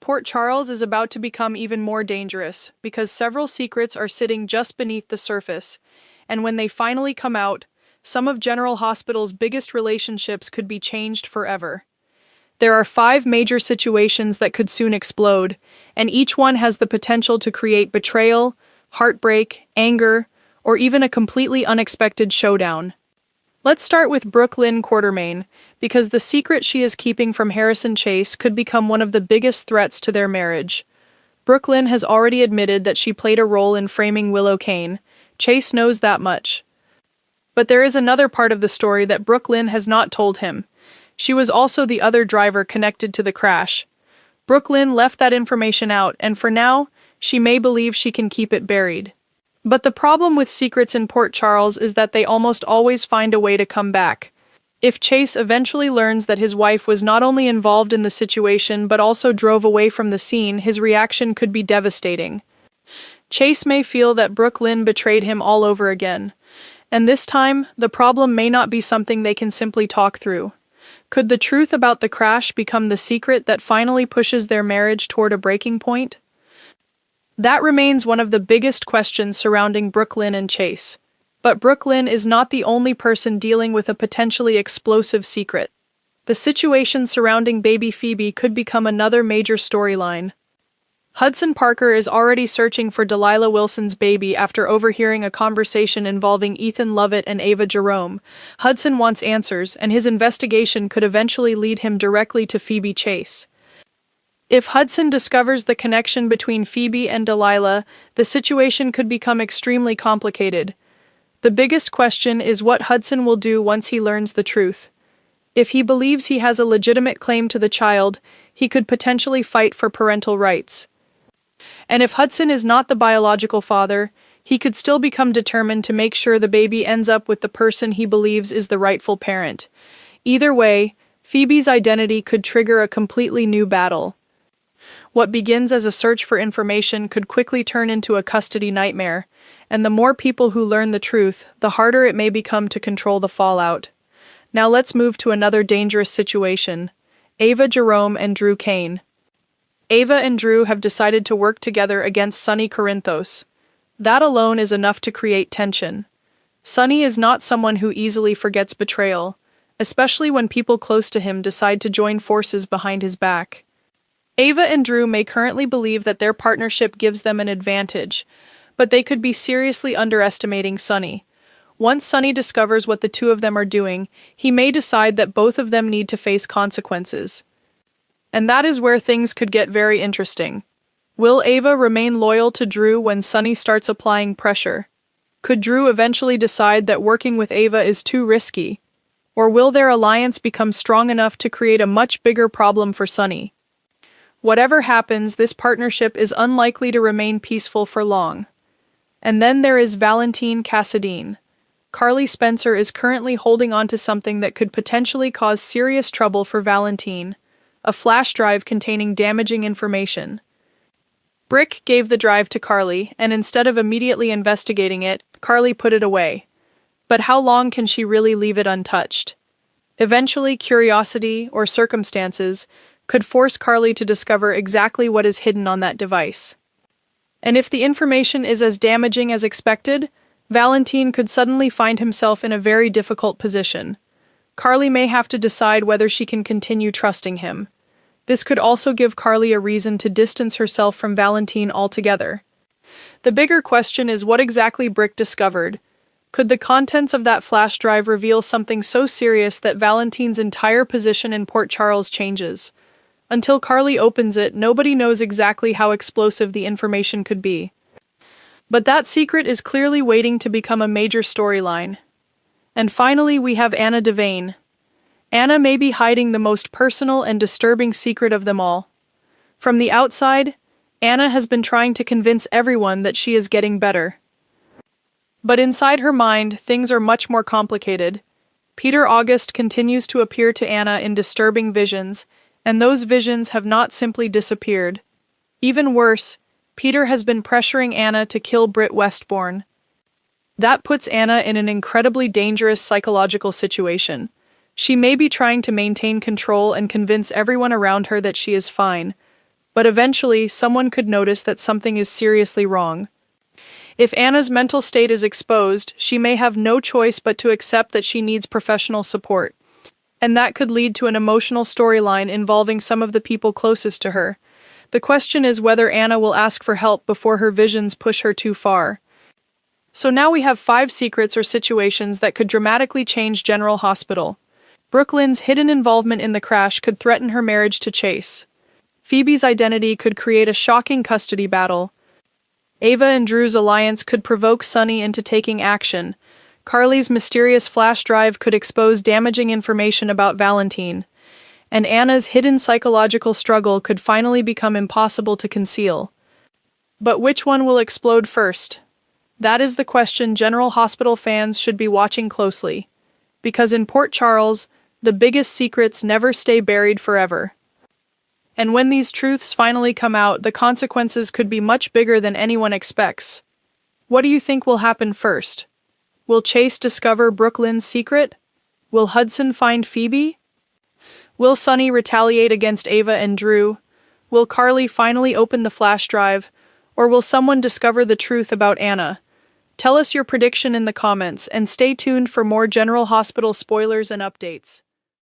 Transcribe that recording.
Port Charles is about to become even more dangerous because several secrets are sitting just beneath the surface, and when they finally come out, some of General Hospital's biggest relationships could be changed forever. There are 5 major situations that could soon explode, and each one has the potential to create betrayal, heartbreak, anger, or even a completely unexpected showdown. Let's start with Brook Lynn Quartermain, because the secret she is keeping from Harrison Chase could become one of the biggest threats to their marriage. Brook Lynn has already admitted that she played a role in framing Willow Kane. Chase knows that much. But there is another part of the story that Brook Lynn has not told him. She was also the other driver connected to the crash. Brook Lynn left that information out, and for now, she may believe she can keep it buried. But the problem with secrets in Port Charles is that they almost always find a way to come back. If Chase eventually learns that his wife was not only involved in the situation but also drove away from the scene, his reaction could be devastating. Chase may feel that Brook Lynn betrayed him all over again. And this time, the problem may not be something they can simply talk through. Could the truth about the crash become the secret that finally pushes their marriage toward a breaking point? That remains one of the biggest questions surrounding Brook Lynn and Chase. But Brook Lynn is not the only person dealing with a potentially explosive secret. The situation surrounding baby Phoebe could become another major storyline. Hudson Parker is already searching for Delilah Wilson's baby after overhearing a conversation involving Ethan Lovett and Ava Jerome. Hudson wants answers, and his investigation could eventually lead him directly to Phoebe Chase. If Hudson discovers the connection between Phoebe and Delilah, the situation could become extremely complicated. The biggest question is what Hudson will do once he learns the truth. If he believes he has a legitimate claim to the child, he could potentially fight for parental rights. And if Hudson is not the biological father, he could still become determined to make sure the baby ends up with the person he believes is the rightful parent. Either way, Phoebe's identity could trigger a completely new battle. What begins as a search for information could quickly turn into a custody nightmare, and the more people who learn the truth, the harder it may become to control the fallout. Now let's move to another dangerous situation: Ava Jerome and Drew Kane. Ava and Drew have decided to work together against Sonny Corinthos. That alone is enough to create tension. Sonny is not someone who easily forgets betrayal, especially when people close to him decide to join forces behind his back. Ava and Drew may currently believe that their partnership gives them an advantage, but they could be seriously underestimating Sonny. Once Sonny discovers what the two of them are doing, he may decide that both of them need to face consequences. And that is where things could get very interesting. Will Ava remain loyal to Drew when Sonny starts applying pressure? Could Drew eventually decide that working with Ava is too risky? Or will their alliance become strong enough to create a much bigger problem for Sonny? Whatever happens, this partnership is unlikely to remain peaceful for long. And then there is Valentin Cassadine. Carly Spencer is currently holding on to something that could potentially cause serious trouble for Valentin: a flash drive containing damaging information. Brick gave the drive to Carly, and instead of immediately investigating it, Carly put it away. But how long can she really leave it untouched? Eventually, curiosity, or circumstances, could force Carly to discover exactly what is hidden on that device. And if the information is as damaging as expected, Valentin could suddenly find himself in a very difficult position. Carly may have to decide whether she can continue trusting him. This could also give Carly a reason to distance herself from Valentin altogether. The bigger question is what exactly Brick discovered. Could the contents of that flash drive reveal something so serious that Valentin's entire position in Port Charles changes? Until Carly opens it, nobody knows exactly how explosive the information could be. But that secret is clearly waiting to become a major storyline. And finally, we have Anna Devane. Anna may be hiding the most personal and disturbing secret of them all. From the outside, Anna has been trying to convince everyone that she is getting better. But inside her mind, things are much more complicated. Peter August continues to appear to Anna in disturbing visions, and those visions have not simply disappeared. Even worse, Peter has been pressuring Anna to kill Britt Westbourne. That puts Anna in an incredibly dangerous psychological situation. She may be trying to maintain control and convince everyone around her that she is fine, But eventually, someone could notice that something is seriously wrong. If Anna's mental state is exposed, she may have no choice but to accept that she needs professional support. And that could lead to an emotional storyline involving some of the people closest to her. The question is whether Anna will ask for help before her visions push her too far. So now we have 5 secrets or situations that could dramatically change General Hospital. Brook Lynn's hidden involvement in the crash could threaten her marriage to Chase. Phoebe's identity could create a shocking custody battle. Ava and Drew's alliance could provoke Sunny into taking action. Carly's mysterious flash drive could expose damaging information about Valentin. And Anna's hidden psychological struggle could finally become impossible to conceal. But which one will explode first? That is the question General Hospital fans should be watching closely. Because in Port Charles, the biggest secrets never stay buried forever. And when these truths finally come out, the consequences could be much bigger than anyone expects. What do you think will happen first? Will Chase discover Brook Lynn's secret? Will Hudson find Phoebe? Will Sunny retaliate against Ava and Drew? Will Carly finally open the flash drive? Or will someone discover the truth about Anna? Tell us your prediction in the comments and stay tuned for more General Hospital spoilers and updates.